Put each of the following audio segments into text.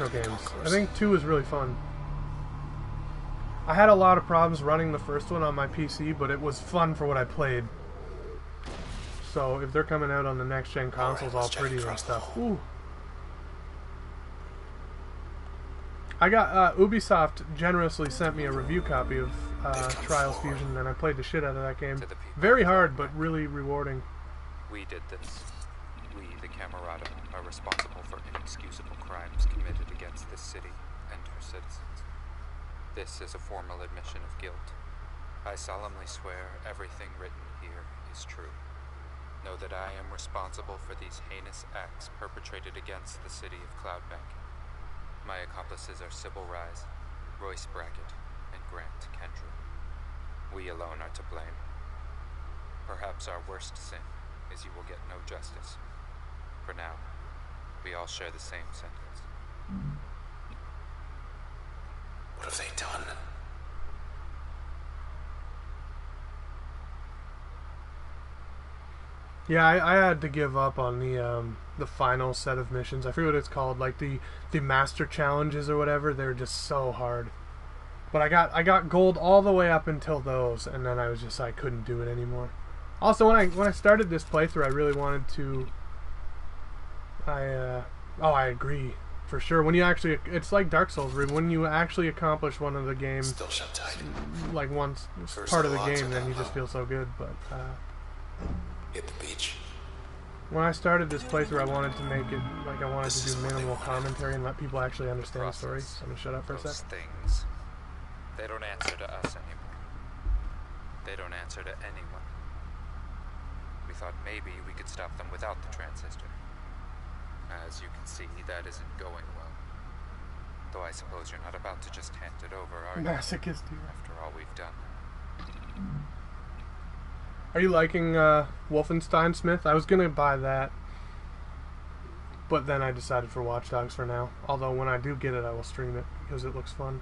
retro games. I think 2 is really fun. I had a lot of problems running the first one on my PC, but it was fun for what I played. So if they're coming out on the next gen consoles, all pretty and stuff. Ooh. I got Ubisoft generously sent me a review copy of Trials Fusion, and I played the shit out of that game. Very hard, but really rewarding. We did this. We, the Camerata, are responsible for inexcusable crimes committed against this city and her citizens. This is a formal admission of guilt. I solemnly swear everything written here is true. Know that I am responsible for these heinous acts perpetrated against the city of Cloudbank. My accomplices are Sybil Rise, Royce Brackett, and Grant Kendra. We alone are to blame. Perhaps our worst sin is you will get no justice. For now, we all share the same sentence. What have they done? Yeah, I had to give up on the final set of missions. I forget what it's called, like the master challenges or whatever. They're just so hard. But I got gold all the way up until those, and then I couldn't do it anymore. Also, when I started this playthrough, I really wanted to. I agree. For sure, when you actually, it's like Dark Souls, when you actually accomplish one of the games, still shut tight. Like once part of the game, then you just feel so good. But hit the beach. When I started this playthrough, I wanted to make it like I wanted to do minimal commentary and let people actually understand the story. So I'm gonna shut up for a sec. Things, they don't answer to us anymore. They don't answer to anyone. We thought maybe we could stop them without the transistor. As you can see, that isn't going well. Though I suppose you're not about to just hand it over, are you? Masochist here. After all we've done. Are you liking Wolfenstein, Smith? I was gonna buy that, but then I decided for Watch Dogs for now. Although when I do get it, I will stream it because it looks fun.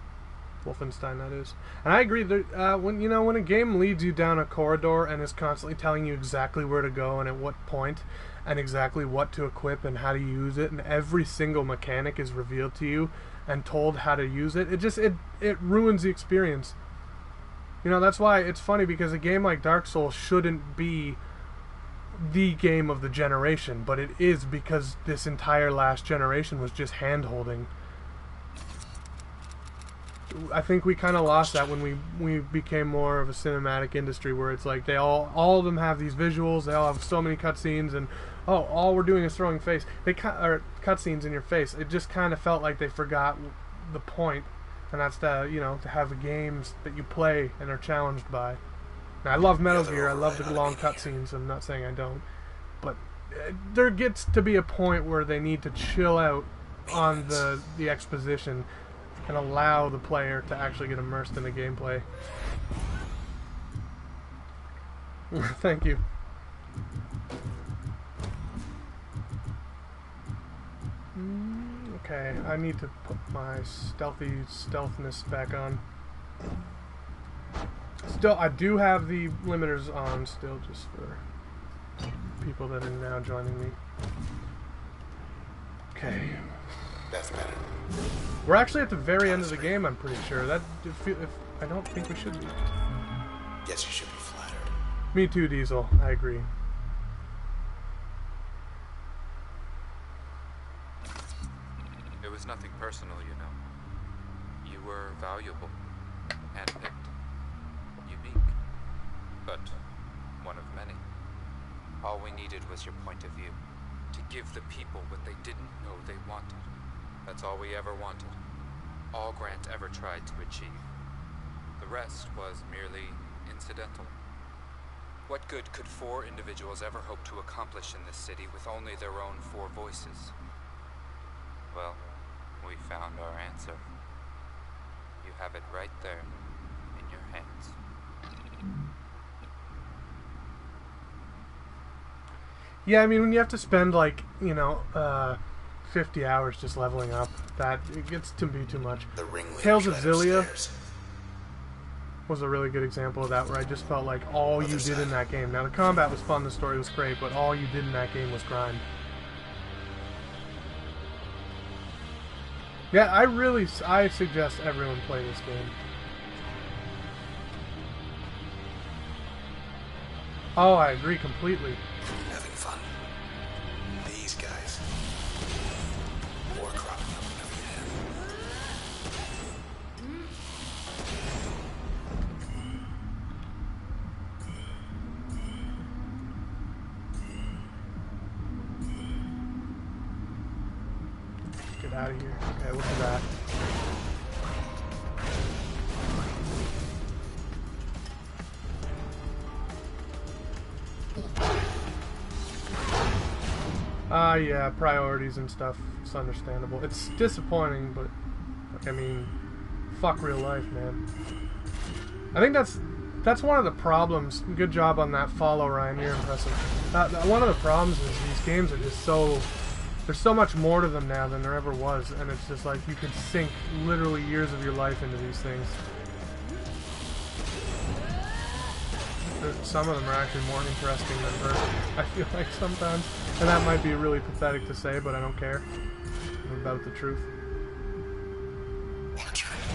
Wolfenstein, that is. And I agree that when a game leads you down a corridor and is constantly telling you exactly where to go and at what point, and exactly what to equip and how to use it, and every single mechanic is revealed to you and told how to use it, it ruins the experience. You know, that's why it's funny, because a game like Dark Souls shouldn't be the game of the generation, but it is, because this entire last generation was just hand-holding. I think we kind of lost that when we became more of a cinematic industry, where it's like all of them have these visuals, they all have so many cutscenes, and all we're doing is throwing or cutscenes in your face. It just kind of felt like they forgot the point, and that's to have games that you play and are challenged by. Now, I love Metal Gear, I love the long cutscenes. I'm not saying I don't, but there gets to be a point where they need to chill out on the exposition and allow the player to actually get immersed in the gameplay. Thank you. Okay, I need to put my stealthness back on. Still, I do have the limiters on still, just for people that are now joining me. Okay. That's better. We're actually at the very end of the game, I'm pretty sure. If I don't think we should be. Guess you should be flattered. Me too, Diesel. I agree. It was nothing personal, you know. You were valuable, handpicked, unique, but one of many. All we needed was your point of view, to give the people what they didn't know they wanted. That's all we ever wanted. All Grant ever tried to achieve. The rest was merely incidental. What good could 4 individuals ever hope to accomplish in this city with only their own 4 voices? Well, we found our answer. You have it right there, in your hands. Yeah, I mean, when you have to spend, 50 hours just leveling up, it gets to be too much. Tales of Xillia was a really good example of that, where I just felt like all you did in that game. Now, the combat was fun, the story was great, but all you did in that game was grind. Yeah, I suggest everyone play this game. Oh, I agree completely. Having fun. These guys. More cropping up in every hand. Get out of here. Okay, look at that. Yeah, priorities and stuff. It's understandable. It's disappointing, but I mean, fuck real life, man. I think that's one of the problems. Good job on that follow, Ryan. You're impressive. One of the problems is these games are just so... There's so much more to them now than there ever was, and it's just like you could sink literally years of your life into these things. Some of them are actually more interesting than Earth, I feel like sometimes. And that might be really pathetic to say, but I don't care. I'm about the truth.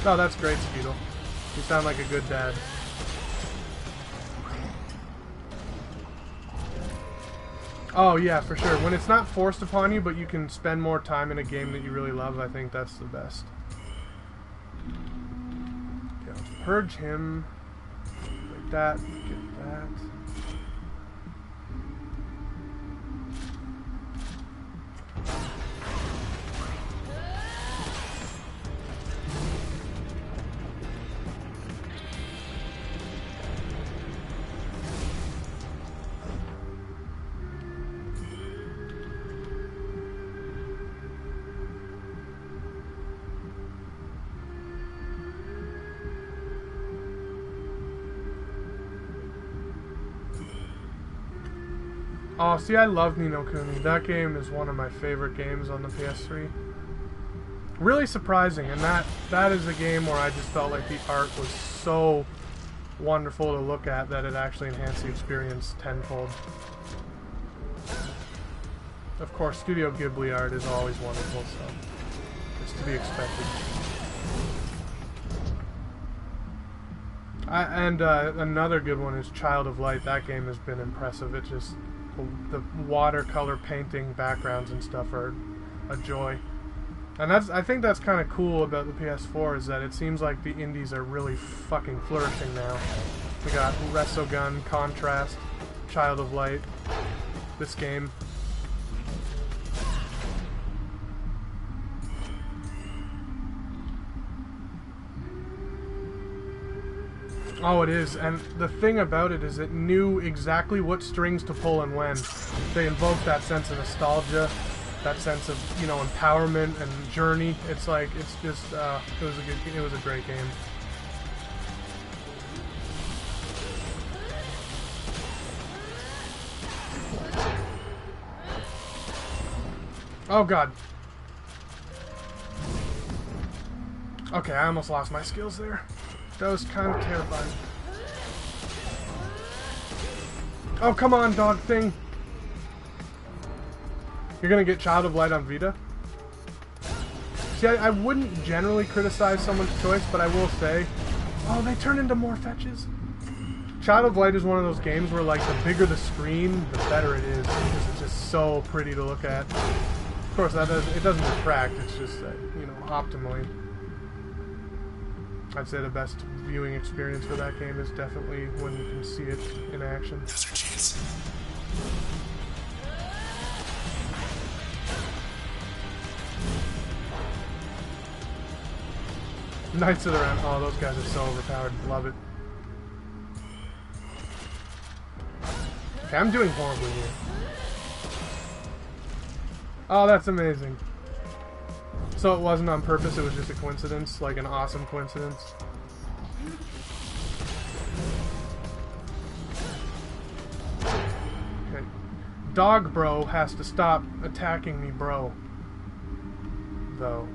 Oh, that's great, Skeetle. You sound like a good dad. Oh, yeah, for sure. When it's not forced upon you, but you can spend more time in a game that you really love, I think that's the best. Okay, let's purge him. Like that. Get that. Oh, see, I love Ni no Kuni. That game is one of my favorite games on the PS3. Really surprising, and that is a game where I just felt like the art was so wonderful to look at that it actually enhanced the experience tenfold. Of course, Studio Ghibli art is always wonderful, so it's to be expected. Another good one is Child of Light. That game has been impressive. It just... The watercolor painting backgrounds and stuff are a joy. And I think that's kind of cool about the PS4 is that it seems like the indies are really fucking flourishing now. We got Resogun, Contrast, Child of Light, this game. Oh, it is, and the thing about it is it knew exactly what strings to pull and when. They invoked that sense of nostalgia, that sense of, you know, empowerment and journey. It's like, it's just, it was a great game. Oh god. Okay, I almost lost my skills there. That was kind of terrifying. Oh, come on, dog thing. You're gonna get Child of Light on Vita? See, I wouldn't generally criticize someone's choice, but I will say... Oh, they turn into more fetches. Child of Light is one of those games where, like, the bigger the screen, the better it is, because it's just so pretty to look at. Of course, it doesn't detract, it's just that, you know, optimally. I'd say the best viewing experience for that game is definitely when you can see it in action. Now's our chance. Knights of the Round. Oh, those guys are so overpowered. Love it. Okay, I'm doing horribly here. Oh, that's amazing. So it wasn't on purpose, it was just a coincidence, like an awesome coincidence. Okay. Dog bro has to stop attacking me, bro. Though.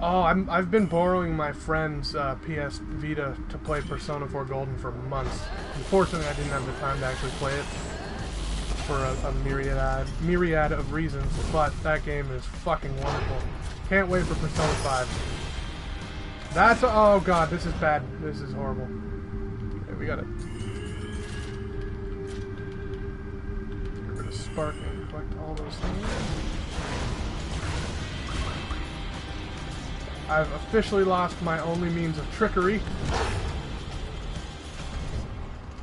Oh, I've been borrowing my friend's PS Vita to play Persona 4 Golden for months. Unfortunately, I didn't have the time to actually play it. for a myriad of reasons, but that game is fucking wonderful. Can't wait for Persona 5. That's oh god, this is bad. This is horrible. Okay, we got it. Get rid of Spark and collect all those things. I've officially lost my only means of trickery.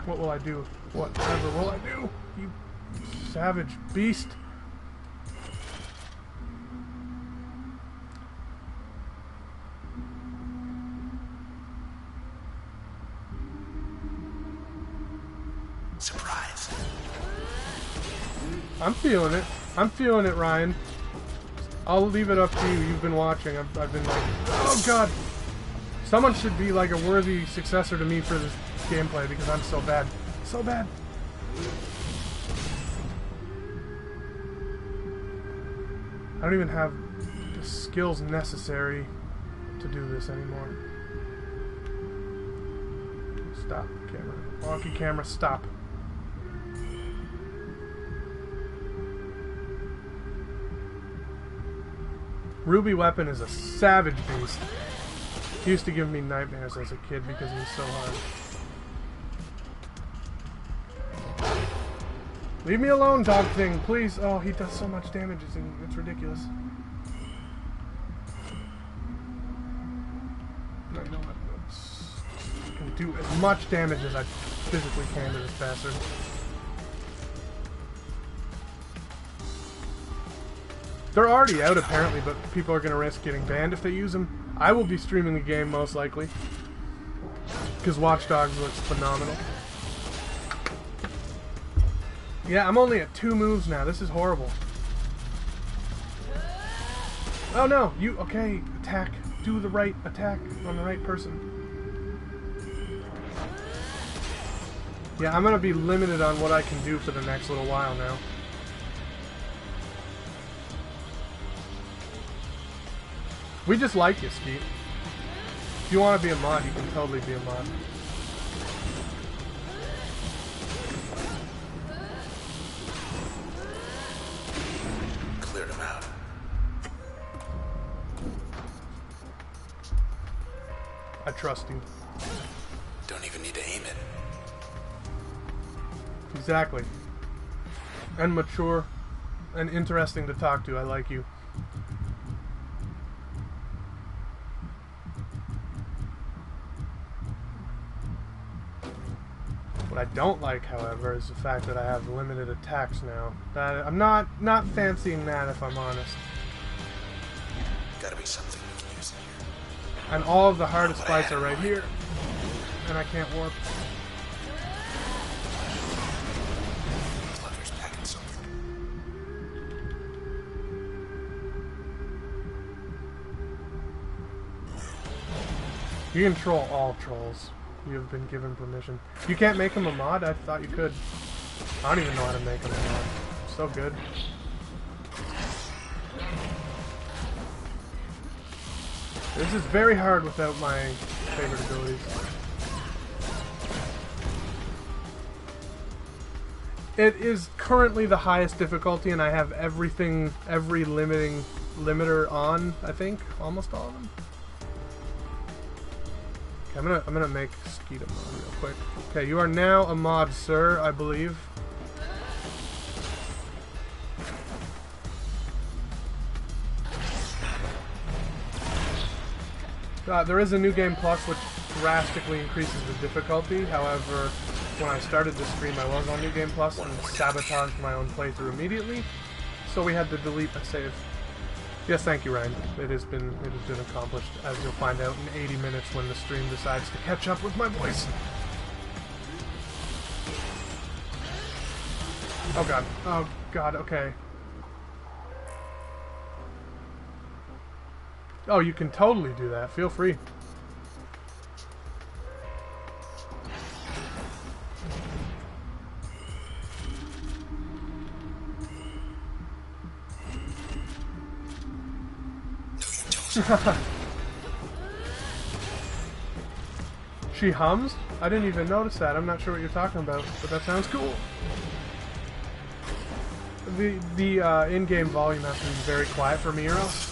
What will I do? Whatever will I do? You savage beast. Surprise. I'm feeling it. I'm feeling it, Ryan. I'll leave it up to you. You've been watching. I've been like, oh god. Someone should be like a worthy successor to me for this gameplay because I'm so bad. So bad. I don't even have the skills necessary to do this anymore. Stop, camera. Wonky camera, stop. Ruby Weapon is a savage beast. He used to give me nightmares as a kid because he was so hard. Leave me alone, dog thing, please. Oh, he does so much damage, it's ridiculous. No, you know what? I can do as much damage as I physically can to this bastard. They're already out apparently, but people are going to risk getting banned if they use them. I will be streaming the game most likely, because Watch Dogs looks phenomenal. Yeah, I'm only at 2 moves now. This is horrible. Oh no, you, okay, attack. Do the right attack on the right person. Yeah, I'm going to be limited on what I can do for the next little while now. We just like you, Skeet. If you want to be a mod, you can totally be a mod. Cleared him out. I trust you. Don't even need to aim it. Exactly. And mature and interesting to talk to. I like you. What I don't like, however, is the fact that I have limited attacks now. I'm not fancying that, if I'm honest. Gotta be something we can use in here. And all of the hardest fights are right here. And I can't warp. Clutter's packing something. You can troll all trolls. You have been given permission. You can't make him a mod? I thought you could. I don't even know how to make him a mod. So good. This is very hard without my favorite abilities. It is currently the highest difficulty, and I have everything, every limiter on, I think. Almost all of them. I'm gonna make Skeet a mod real quick. Okay, you are now a mod, sir, I believe. There is a new game plus which drastically increases the difficulty. However, when I started the stream, I was on New Game Plus and sabotaged my own playthrough immediately, so we had to delete a save. Yes, thank you, Ryan. It has been accomplished, as you'll find out in 80 minutes when the stream decides to catch up with my voice. Oh god. Oh god, okay. Oh, you can totally do that. Feel free. She hums? I didn't even notice that. I'm not sure what you're talking about, but that sounds cool. the in-game volume has to be very quiet for me, or else.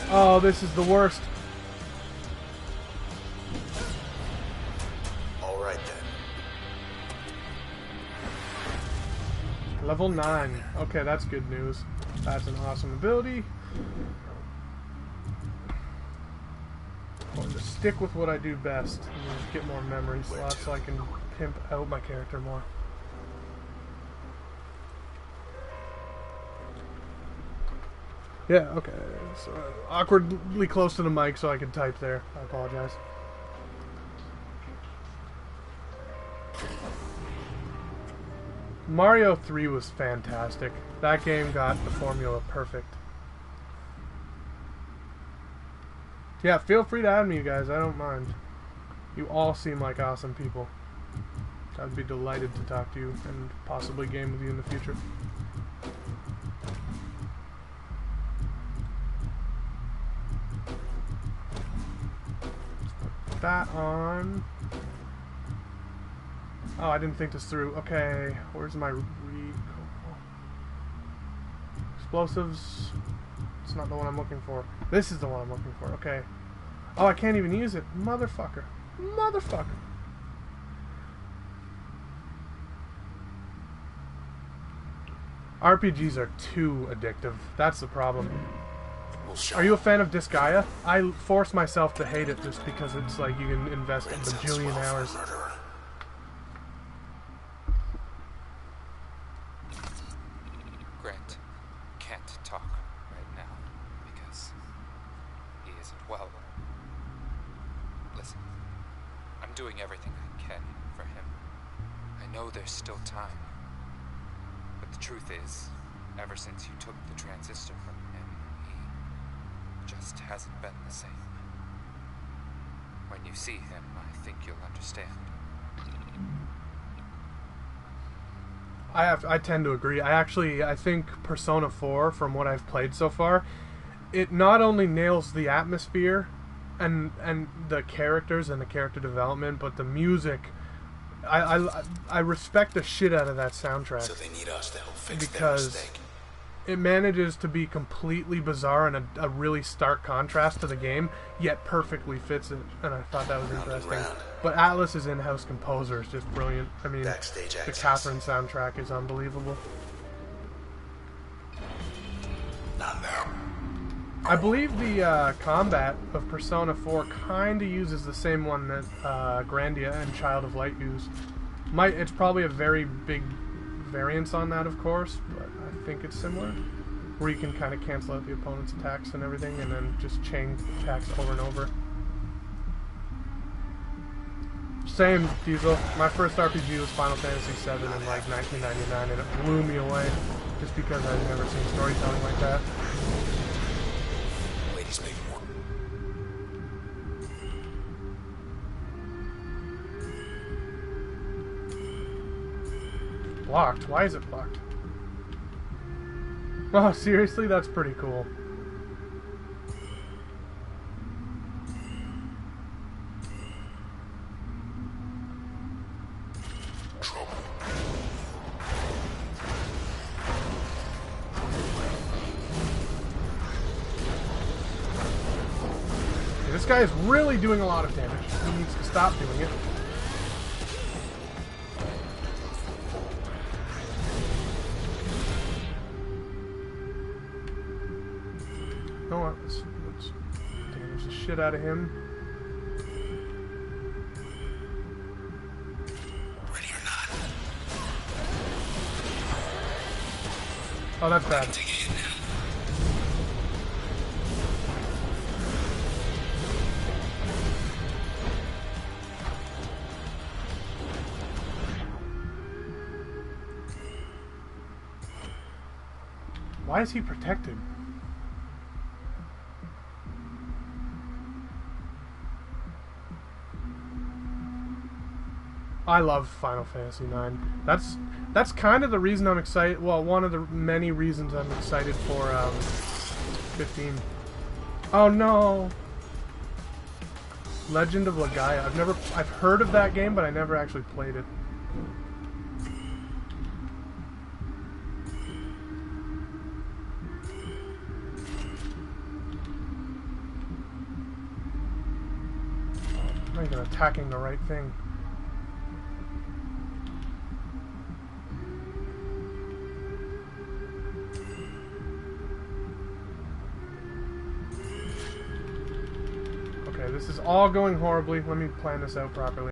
Oh, this is the worst. All right then. Level 9. Okay, that's good news. That's an awesome ability. I'm going to stick with what I do best and get more memory slots so I can pimp out my character more. Yeah, okay. So, awkwardly close to the mic so I can type there. I apologize. Mario 3 was fantastic. That game got the formula perfect. Yeah, feel free to add me, you guys. I don't mind. You all seem like awesome people. I'd be delighted to talk to you and possibly game with you in the future. Put that on. Oh, I didn't think this through. Okay, where's my explosives? It's not the one I'm looking for. This is the one I'm looking for. Okay. Oh, I can't even use it. Motherfucker. Motherfucker. RPGs are too addictive. That's the problem. Are you a fan of Disgaea? I force myself to hate it just because it's like you can invest a bajillion hours. Grant can't talk right now because he isn't well. Listen, I'm doing everything I can for him. I know there's still time. But the truth is, ever since you took the transistor from him, he just hasn't been the same. When you see him, I think you'll understand. I tend to agree. I think Persona 4, from what I've played so far, it not only nails the atmosphere and the characters and the character development, but the music. I respect the shit out of that soundtrack. So they need us to help fix their because mistake. it manages to be completely bizarre and a really stark contrast to the game, yet perfectly fits it, and I thought that was interesting. But Atlas's in-house composer is just brilliant. I mean, Backstage the access. Catherine soundtrack is unbelievable. Not now. I believe the combat of Persona 4 kind of uses the same one that Grandia and Child of Light use. It's probably a very big variance on that, of course, but I think it's similar. Where you can kind of cancel out the opponent's attacks and everything, and then just chain attacks over and over. Same, Diesel. My first RPG was Final Fantasy VII in like 1999, and it blew me away, just because I'd never seen storytelling like that. Ladies make more. Blocked? Why is it blocked? Oh, seriously? That's pretty cool. This guy is really doing a lot of damage. He needs to stop doing it. You know what? Let's damage the shit out of him. Ready or not. Oh, that's bad. Take a hit now. Why is he protected? I love Final Fantasy IX. That's kind of the reason I'm excited. Well, one of the many reasons I'm excited for 15. Oh no! Legend of Legaia. I've heard of that game, but I never actually played it. I'm not even attacking the right thing. Okay, this is all going horribly. Let me plan this out properly.